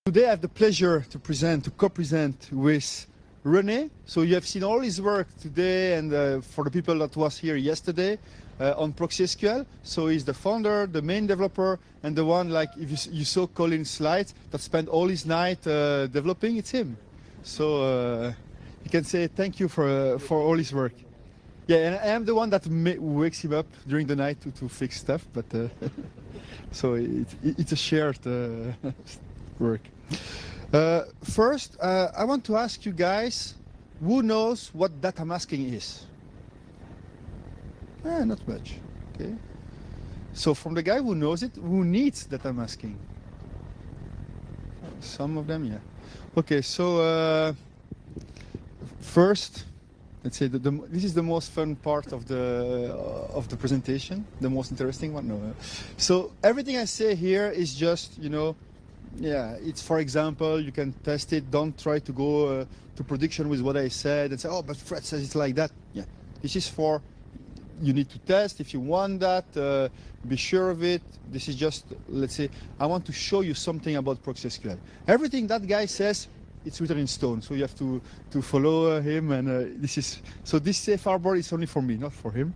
Today I have the pleasure to co-present with René. So you have seen all his work today and for the people that was here yesterday on ProxySQL. So he's the founder, the main developer, and the one, like if you saw Colin's slides, that spent all his night developing, it's him. So you can say thank you for all his work. Yeah, and I am the one that wakes him up during the night to fix stuff, but so it's a shared work. First, I want to ask you guys, who knows what data masking is? Not much. Okay. So from the guy who knows it, who needs data masking? Some of them, yeah. Okay, so first, let's say this is the most fun part of the presentation, the most interesting one. No. So everything I say here is just, you know, yeah, it's for example, you can test it. Don't try to go to prediction with what I said and say, oh, but Fred says it's like that. Yeah, this is for, you need to test if you want that, be sure of it. This is just, let's say, I want to show you something about ProxySQL. Everything that guy says, it's written in stone, so you have to follow him, and this is, so this safe harbor is only for me, not for him.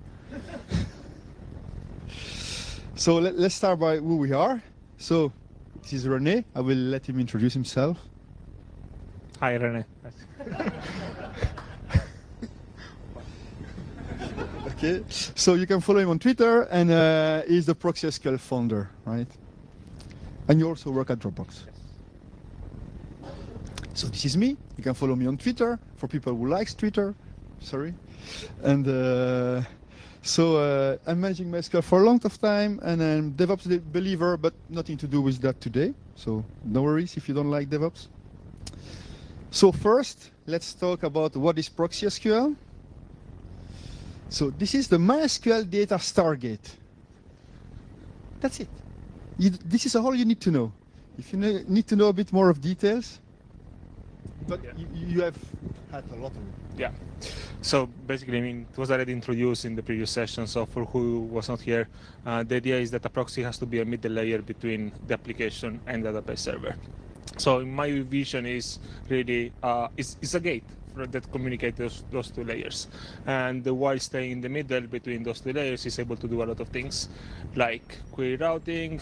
So let's start by who we are. So this is René. I will let him introduce himself. Hi, René. Okay, so you can follow him on Twitter, and he's the ProxySQL founder, right? And you also work at Dropbox. So this is me. You can follow me on Twitter for people who likes Twitter. Sorry. And so I'm managing MySQL for a long time, and I'm DevOps believer, but nothing to do with that today. So no worries if you don't like DevOps. So first, let's talk about what is ProxySQL. So this is the MySQL data Stargate. That's it. This is all you need to know. If you need to know a bit more of details, but yeah, you have had a lot of it. Yeah. So basically, I mean, it was already introduced in the previous session. So for who was not here, the idea is that a proxy has to be a middle layer between the application and the database server. So in my vision is really it's a gate that communicates those two layers, and while staying in the middle between those two layers is able to do a lot of things like query routing,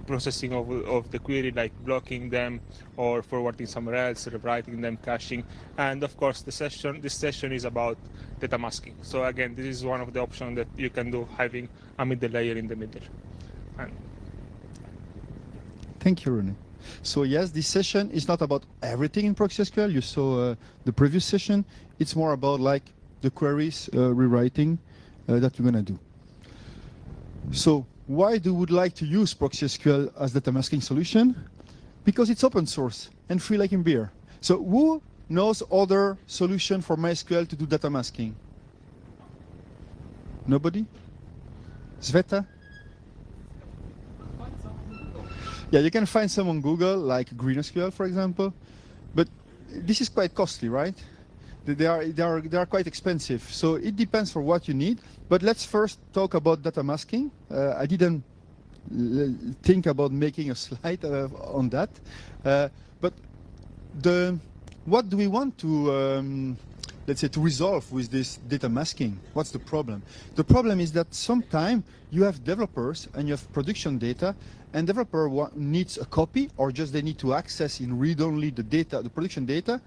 processing of the query, like blocking them or forwarding somewhere else, rewriting them, caching, and of course this session is about data masking. So again, this is one of the options that you can do, having a middle layer in the middle. And thank you, René. So yes, this session is not about everything in ProxySQL. You saw the previous session. It's more about like the queries rewriting that we're gonna do. So why do we would like to use ProxySQL as data masking solution? Because it's open source and free like in beer. So who knows other solution for MySQL to do data masking? Nobody? Sveta? Yeah, you can find some on Google, like GreenSQL, for example, but this is quite costly, right? They are quite expensive. So it depends for what you need. But let's first talk about data masking. I didn't think about making a slide on that. But what do we want to, let's say, to resolve with this data masking? What's the problem? The problem is that sometimes you have developers and you have production data, and developer needs a copy, or just they need to access in read-only the data, the production data.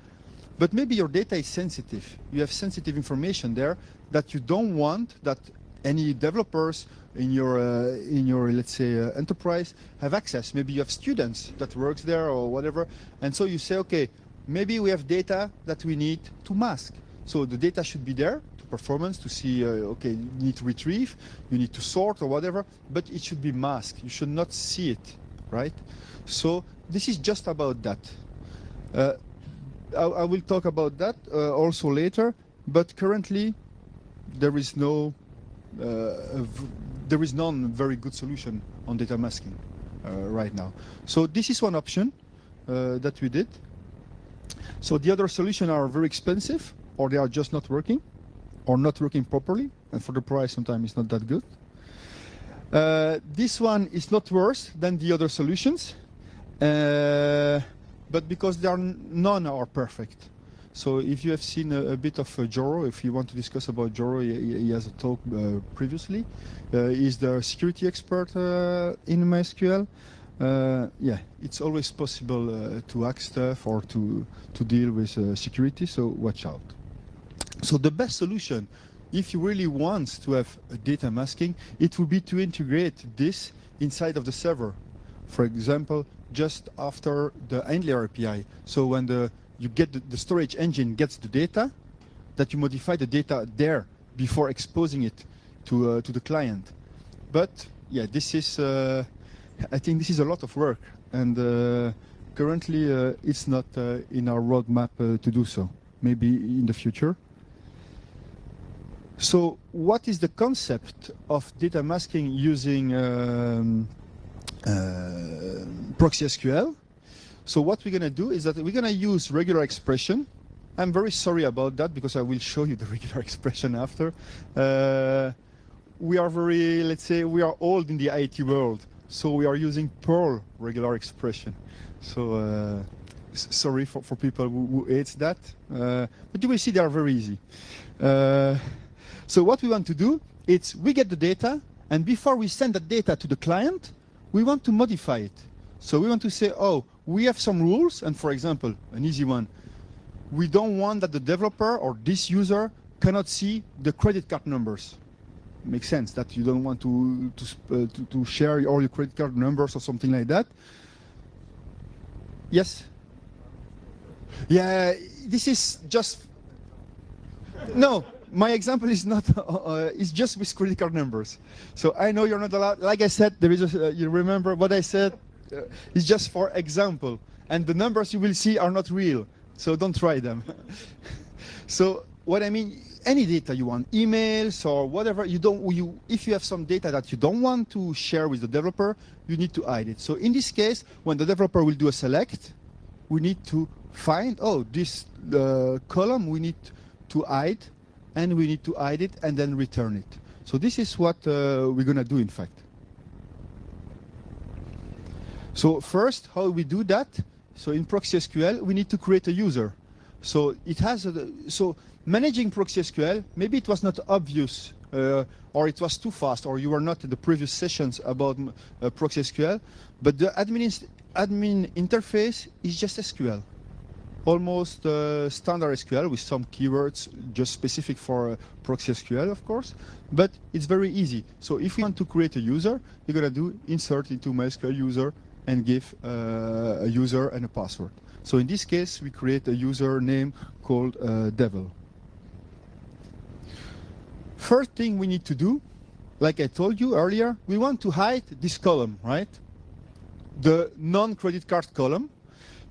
But maybe your data is sensitive. You have sensitive information there that you don't want that any developers in your let's say enterprise have access. Maybe you have students that works there or whatever, and so you say, okay, maybe we have data that we need to mask. So the data should be there to performance to see. Okay, you need to retrieve, you need to sort or whatever, but it should be masked. You should not see it, right? So this is just about that. I will talk about that also later, but currently there is none very good solution on data masking right now. So this is one option that we did. So the other solutions are very expensive, or they are just not working, or not working properly, and for the price sometimes it's not that good. This one is not worse than the other solutions, but because none are perfect. So if you have seen a bit of Joro, if you want to discuss about Joro, he has a talk previously. He's the security expert in MySQL. Yeah, it's always possible to hack stuff or to deal with security, so watch out. So the best solution, if you really want to have a data masking, it would be to integrate this inside of the server. For example, just after the handler API. So when you get the storage engine gets the data, that you modify the data there before exposing it to the client. But yeah, this is, I think this is a lot of work, and currently it's not in our roadmap to do so. Maybe in the future. So what is the concept of data masking using ProxySQL? So what we're going to do is that we're going to use regular expression. I'm very sorry about that because I will show you the regular expression after. We are very, let's say, we are old in the IT world, so we are using Perl regular expression. So sorry for people who hates that, but you will see they are very easy. So what we want to do is we get the data, and before we send the data to the client, we want to modify it. So we want to say, oh, we have some rules, and for example, an easy one, we don't want that the developer or this user cannot see the credit card numbers. Makes sense that you don't want to share all your credit card numbers or something like that. Yes? Yeah, this is just, no. My example is not, it's just with credit card numbers. So I know you're not allowed, like I said, there is you remember what I said, it's just for example. And the numbers you will see are not real, so don't try them. So what I mean, any data you want, emails or whatever, if you have some data that you don't want to share with the developer, you need to hide it. So in this case, when the developer will do a select, we need to find, oh, this column we need to hide, and we need to hide it and then return it. So this is what we're going to do, in fact. So first, how we do that? So in ProxySQL, we need to create a user. So it has so managing ProxySQL, maybe it was not obvious, or it was too fast, or you were not in the previous sessions about ProxySQL, but the admin interface is just SQL. Almost standard SQL with some keywords just specific for ProxySQL, of course, but it's very easy. So if you want to create a user, you're going to do insert into MySQL user and give a user and a password. So in this case, we create a user name called Devil. First thing we need to do, like I told you earlier, we want to hide this column, right? The non-credit card column.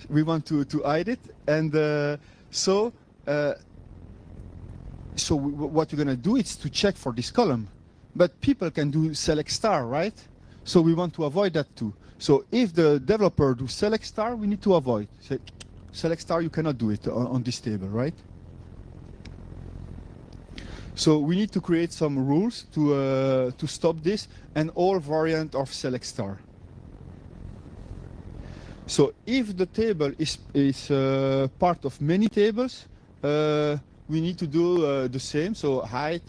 We want to hide it, and so what you're going to do is to check for this column. But people can do select star, right? So we want to avoid that too. So if the developer do select star, we need to avoid. Say, select star, you cannot do it on this table, right? So we need to create some rules to stop this, and all variant of select star. So if the table is part of many tables, we need to do the same. So hide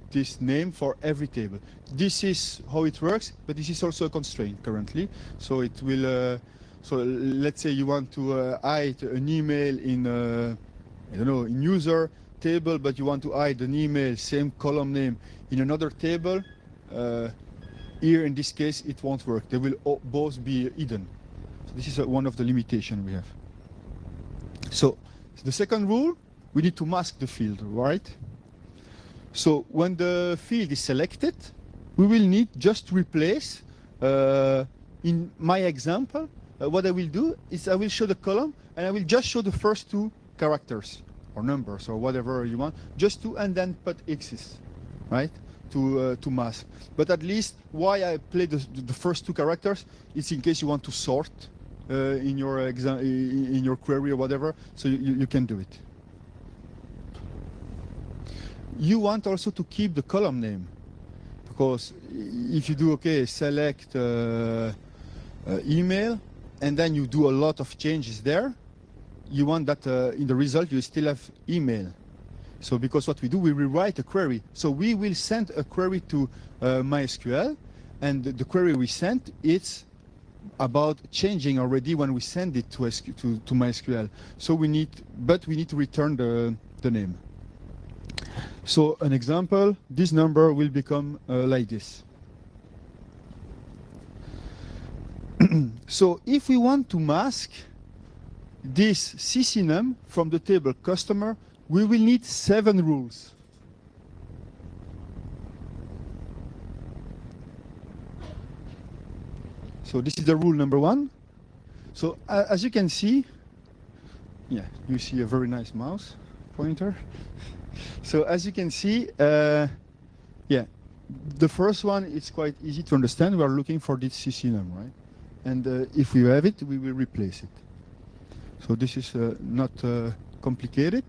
this name for every table. This is how it works, but this is also a constraint currently. So it will. So let's say you want to hide an email in I don't know, in user table, but you want to hide an email same column name in another table. Here in this case, it won't work. They will both be hidden. This is one of the limitations we have. So the second rule, we need to mask the field, right? So when the field is selected, we will need just to replace, in my example, what I will do is I will show the column and I will just show the first two characters or numbers or whatever you want, just to, and then put X's, right? To mask. But at least why I play the first two characters is in case you want to sort in your query or whatever, so you can do it. You want also to keep the column name, because if you do select email, and then you do a lot of changes there, you want that in the result you still have email. So because what we do, we rewrite a query. So we will send a query to MySQL, and the query we sent, it's about changing already when we send it to MySQL. So we need to return the name. So an example, this number will become like this. So if we want to mask this CCNum from the table customer, we will need 7 rules. So this is the rule number 1. So as you can see, yeah, you see a very nice mouse pointer. So as you can see, yeah, the first one is quite easy to understand. We are looking for this CCNum, right? And if we have it, we will replace it. So this is not complicated,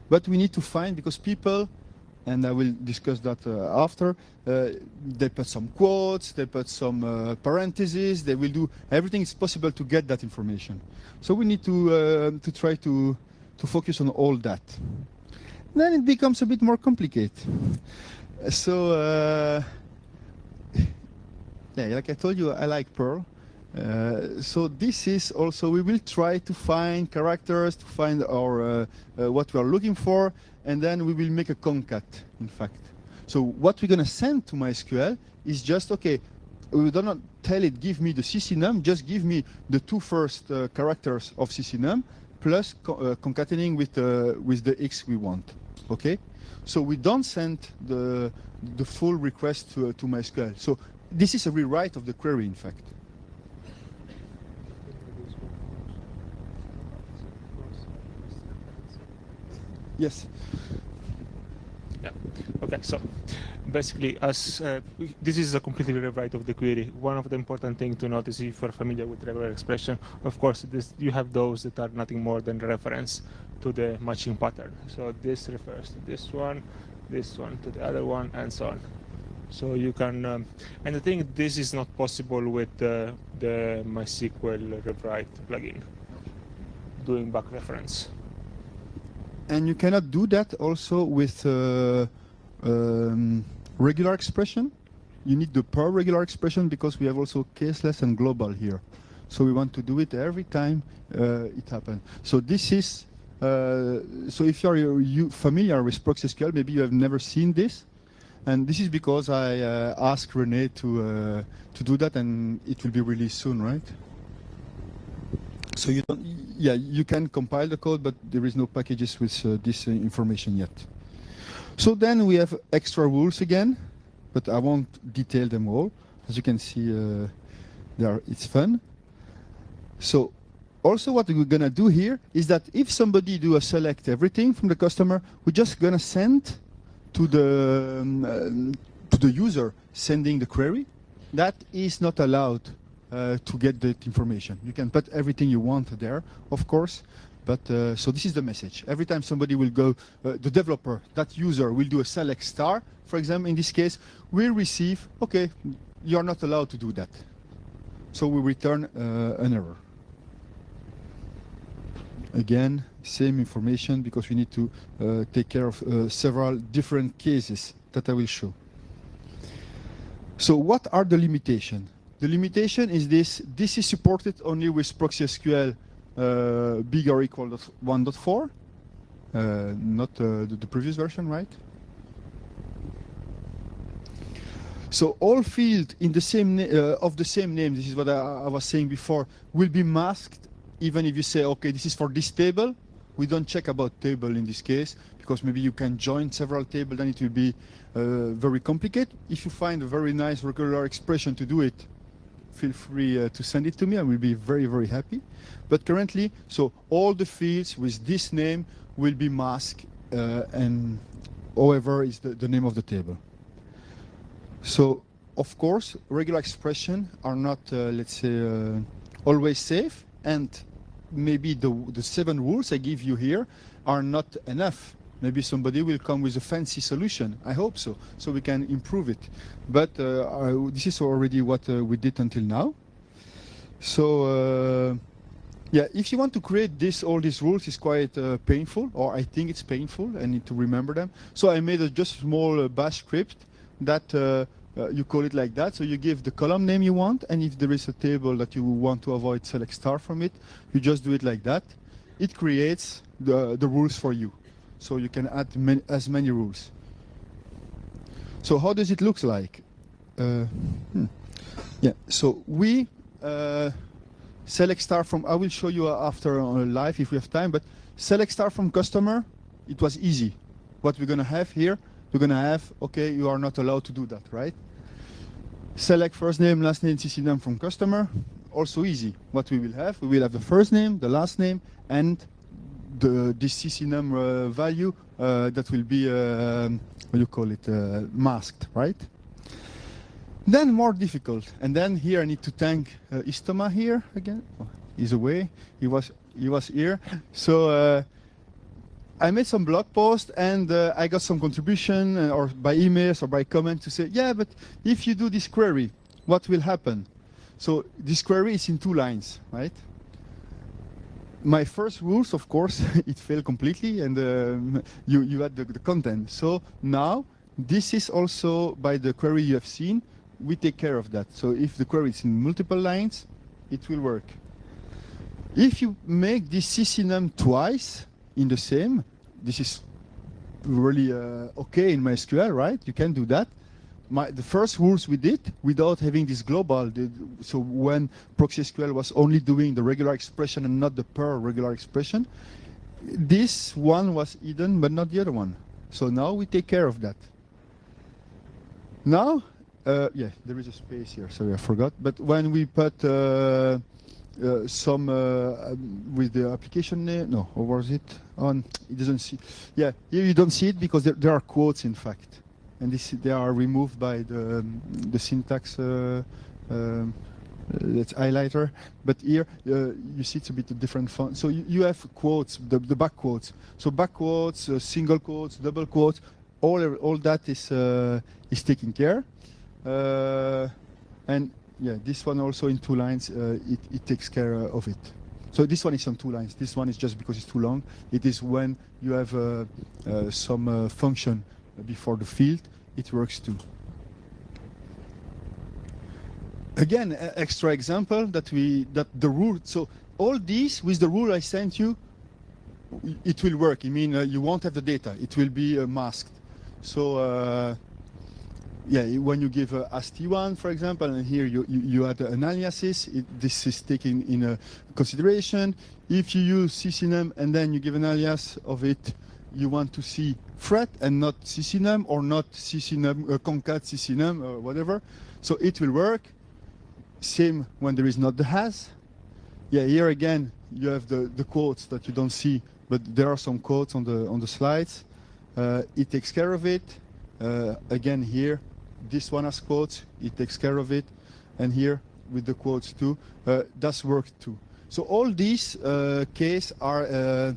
but we need to find, because people, and I will discuss that after, they put some quotes, they put some parentheses, they will do everything is possible to get that information. So we need to try to focus on all that. Then it becomes a bit more complicated. So, yeah, like I told you, I like Perl. So this is also, we will try to find characters, to find our what we are looking for, and then we will make a concat, in fact. So what we're going to send to MySQL is just, okay, we do not tell it, give me the CCNum, just give me the 2 first characters of CCNum, plus concatenating with the X we want, okay? So we don't send the full request to MySQL. So this is a rewrite of the query, in fact. Yes. Yeah. Okay. So basically, as this is a completely rewrite of the query. One of the important things to notice, if you're familiar with regular expression, of course, you have those that are nothing more than reference to the matching pattern. So this refers to this one to the other one, and so on. So you can, and I think this is not possible with the MySQL rewrite plugin, doing back reference. And you cannot do that also with regular expression. You need the per regular expression because we have also caseless and global here. So we want to do it every time it happens. So this is, so if you're familiar with ProxySQL, maybe you have never seen this. And this is because I asked René to do that, and it will be released soon, right? So you don't, yeah, you can compile the code, but there is no packages with this information yet. So then we have extra rules again, but I won't detail them all. As you can see, it's fun. So also what we're gonna do here is that if somebody do a select everything from the customer, we're just gonna send to the user sending the query. That is not allowed. To get that information. You can put everything you want there, of course, but so this is the message. Every time somebody will go, the developer, that user will do a select star, for example, in this case, we'll receive, okay, you're not allowed to do that. So we return an error. Again, same information because we need to take care of several different cases that I will show. So what are the limitations? The limitation is this is supported only with ProxySQL big or equal to 1.4, not the previous version, right? So all fields in the same of the same name, this is what I was saying before, will be masked even if you say, okay, this is for this table. We don't check about table in this case because maybe you can join several tables, then it will be very complicated. If you find a very nice regular expression to do it, feel free to send it to me. I will be very, very happy. But currently, so all the fields with this name will be masked, and however is the name of the table. So, of course, regular expressions are not, let's say, always safe, and maybe the 7 rules I give you here are not enough. Maybe somebody will come with a fancy solution. I hope so, so we can improve it. But this is already what we did until now. So yeah, if you want to create all these rules, is quite painful, or I think it's painful. I need to remember them. So I made a just small bash script that you call it like that. So you give the column name you want, and if there is a table that you want to avoid select star from it, you just do it like that. It creates the rules for you. So you can add as many rules. So how does it look like? Yeah, so we select star from, I will show you after live if we have time, but select star from customer, it was easy. What we're going to have here, we're going to have, okay, you are not allowed to do that, right? Select first name, last name, CC name from customer, also easy. What we will have the first name, the last name, and this CC name value that will be, what do you call it, masked, right? Then more difficult, and then here I need to thank Istoma here again. Oh, he's away. He was here. So I made some blog post, and I got some contribution or by emails or by comment to say, yeah, but if you do this query, what will happen? So this query is in 2 lines, right? My first rules, of course, it failed completely, and you add the content. So now this is also by the query you have seen. We take care of that. So if the query is in multiple lines, it will work. If you make this CCNum twice in the same, this is really okay in MySQL, right? You can do that. The first rules we did without having this global, so when ProxySQL was only doing the regular expression and not the per regular expression, this one was hidden, but not the other one. So now we take care of that. Now, yeah, there is a space here. Sorry, I forgot. But when we put some with the application name, no, or was it on? It doesn't see. Yeah, here you don't see it because there are quotes, in fact, and they are removed by the syntax. That's highlighter. But here you see it's a bit different font. So you have quotes, the back quotes. So back quotes, single quotes, double quotes. All that is taken care. And yeah, this one also in 2 lines, it takes care of it. So this one is on 2 lines. This one is just because it's too long. It is when you have some function before the field, it works too. Again, extra example that the rule. So all these with the rule I sent you, it will work. I mean, you won't have the data. It will be masked. So. Yeah, when you give ast1, for example, and here you add an aliases, this is taken in consideration. If you use ccnum and then you give an alias of it, you want to see thread and not ccnum, or not ccnum, concat ccnum, or whatever. So it will work. Same when there is not the has. Yeah, here again, you have the quotes that you don't see, but there are some quotes on the slides. It takes care of it. Again here, this one has quotes, it takes care of it, and here with the quotes too, does work too. So all these cases are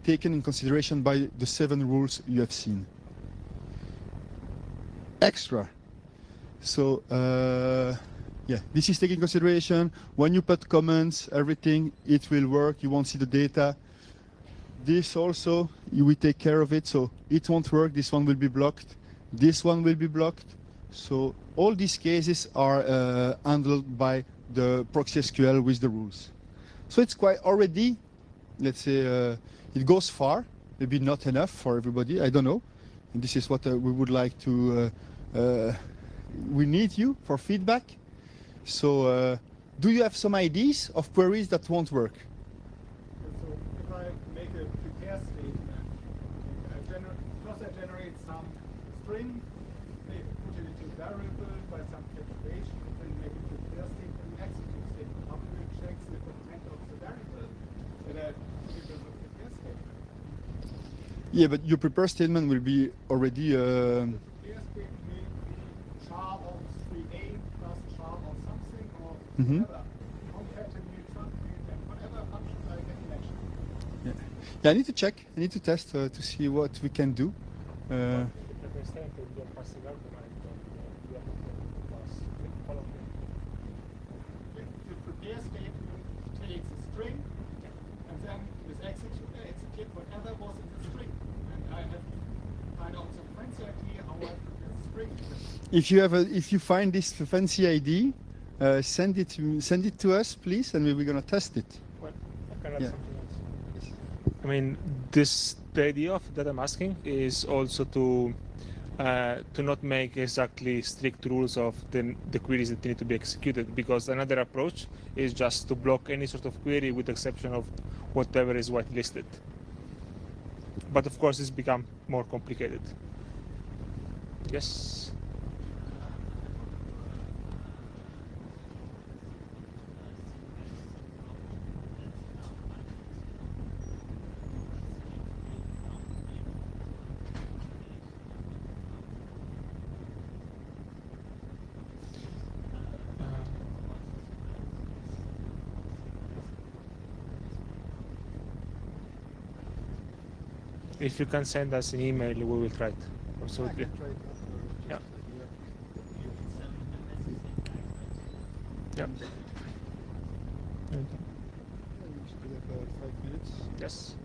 taken in consideration by the 7 rules you have seen. Extra. So yeah, this is taken in consideration. When you put comments, everything, it will work. You won't see the data. This also, we take care of it, so it won't work. This one will be blocked. This one will be blocked. So all these cases are handled by the ProxySQL with the rules. So it's quite already, let's say, it goes far, maybe not enough for everybody, I don't know. And this is what we would like to, we need you for feedback. So do you have some ideas of queries that won't work? So if I make a prepare statement, first I generate some string, put it into variable by some calculation, then make a prepare statement, execute statement. How do you check the content of the variable that I give as a prepare statement? Yeah, but your prepare statement will be already. The prepare statement will be char of 3a plus char of something or whatever. Concatenate, truncate, and whatever function I can imagine. Yeah, I need to check. I need to test to see what we can do. prepare statement takes a string, and then with execute whatever was in the string. And I have to find out some fancy idea how I prepare the string. If you find this fancy ID, send it to us, please, and we're gonna test it. Well, I can add Yeah. something else. I mean, the idea of data masking is also to not make exactly strict rules of the queries that need to be executed, because another approach is just to block any sort of query with the exception of whatever is whitelisted. But of course, it's become more complicated. Yes. If you can send us an email, we will try it. Absolutely. Yeah. Yeah. Yes.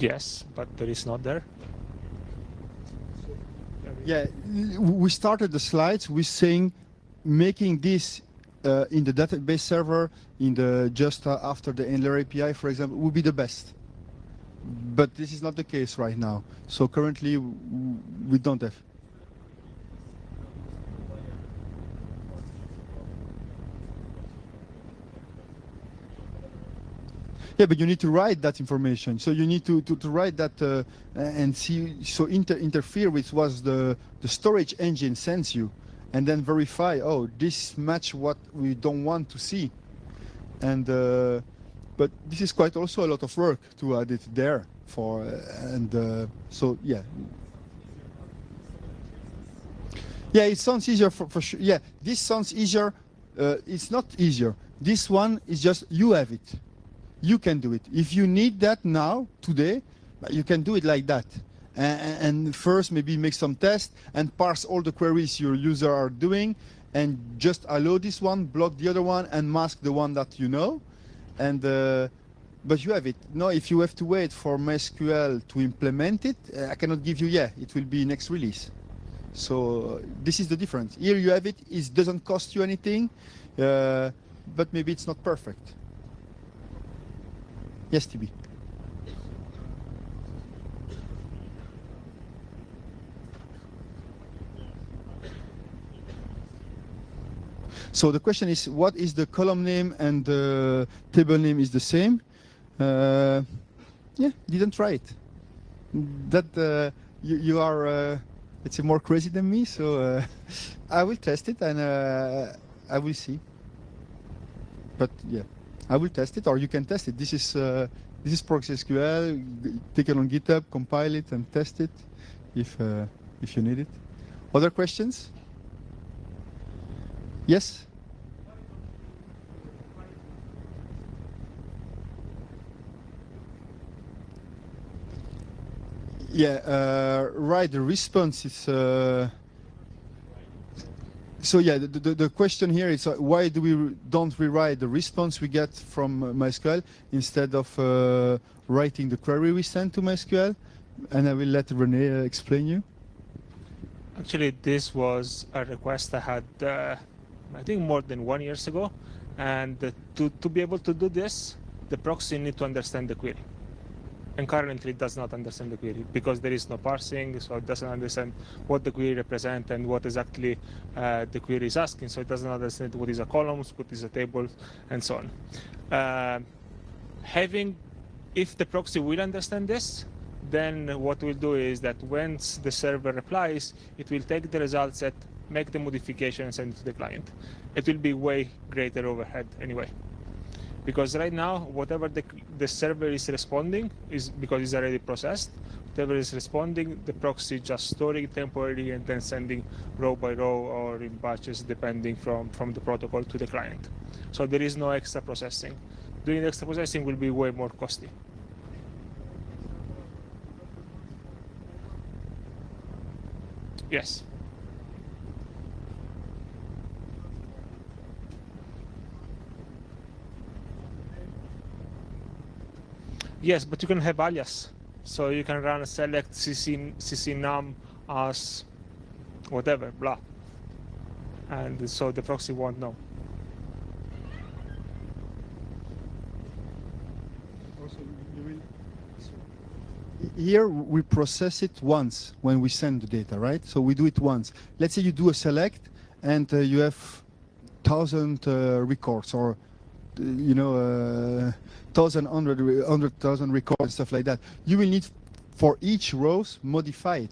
Yes, but there is not there. Yeah, we started the slides with saying making this in the database server in the just after the Handler API, for example, would be the best. But this is not the case right now. So currently we don't have. Yeah, but you need to write that information. So you need to write that and see, so interfere with what the storage engine sends you, and then verify, oh, this match what we don't want to see. And but this is quite also a lot of work to add it there for, so yeah. Yeah, it sounds easier for sure. Yeah, this sounds easier. It's not easier. This one is just, you have it. You can do it. If you need that now, today, you can do it like that. And first maybe make some tests and parse all the queries your user are doing, and just allow this one, block the other one, and mask the one that you know. And but you have it. Now, if you have to wait for MySQL to implement it, I cannot give you, yeah, it will be next release. So this is the difference. Here you have it. It doesn't cost you anything, but maybe it's not perfect. Yes, TB. So the question is, what is the column name and the table name is the same? Yeah, didn't try it. That you are, let's say, more crazy than me. So I will test it and I will see. But yeah. I will test it, or you can test it. This is ProxySQL. Take it on GitHub, compile it, and test it if you need it. Other questions? Yes. Yeah. Right. The response is. So yeah, the question here is why don't we write the response we get from MySQL instead of writing the query we send to MySQL? And I will let René explain you. Actually, this was a request I had, I think, more than 1 year ago. And to be able to do this, the proxy needs to understand the query. And currently it does not understand the query because there is no parsing, so it doesn't understand what the query represents and what exactly the query is asking. So it doesn't understand what is a column, what is a table, and so on. If the proxy will understand this, then what we'll do is that once the server replies, it will take the result set, make the modification, and send it to the client. It will be way greater overhead anyway. Because right now, whatever the server is responding is because it's already processed. whatever is responding, the proxy just storing it temporarily and then sending row by row or in batches depending from the protocol to the client. So there is no extra processing. Doing extra processing will be way more costly. Yes. Yes, but you can have alias. So you can run a select cc_num as whatever, blah. And so the proxy won't know. Also, here we process it once when we send the data, right? So we do it once. Let's say you do a select and you have 1,000 records or 100,000 records and stuff like that. You will need for each rows modify it,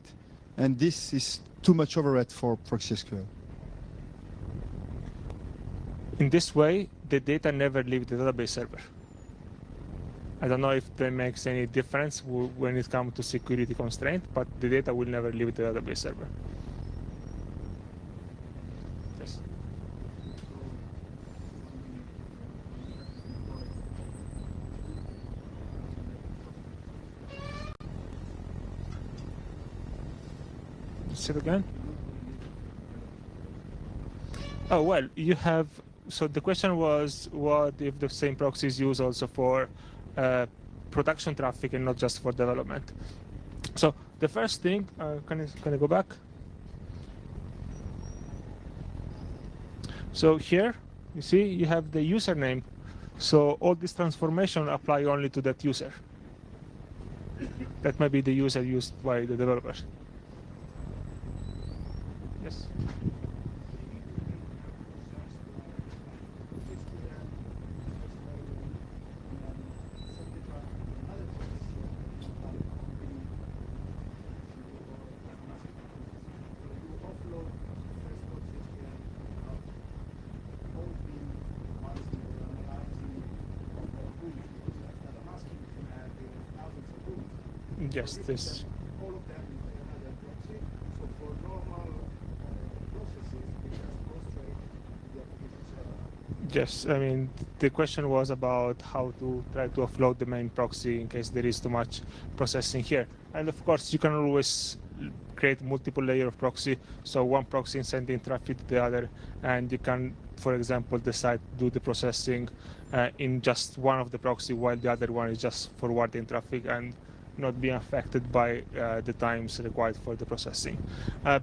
and this is too much overhead for ProxySQL. In this way, the data never leave the database server. I don't know if that makes any difference when it comes to security constraint, but the data will never leave the database server. Yes. Say it again. Oh, well, you have, so the question was, what if the same proxy is used also for production traffic and not just for development? So the first thing, can I go back? So here, you see, you have the username. So all this transformation apply only to that user. That might be the user used by the developers. Yes. Yes, this. All of them in another proxy. So for normal processes, we just go straight to the application server. Yes, I mean, the question was about how to try to offload the main proxy in case there is too much processing here. And of course, you can always create multiple layer of proxy. So one proxy is sending traffic to the other, and you can, for example, decide to do the processing in just one of the proxy while the other one is just forwarding traffic and not being affected by the times required for the processing.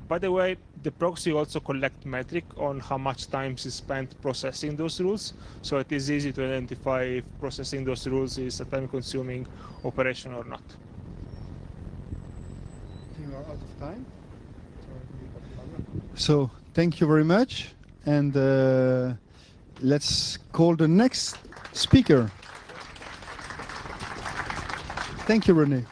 By the way, the proxy also collect metric on how much time is spent processing those rules. So it is easy to identify if processing those rules is a time-consuming operation or not. We are out of time. So thank you very much, and let's call the next speaker. Thank you, René.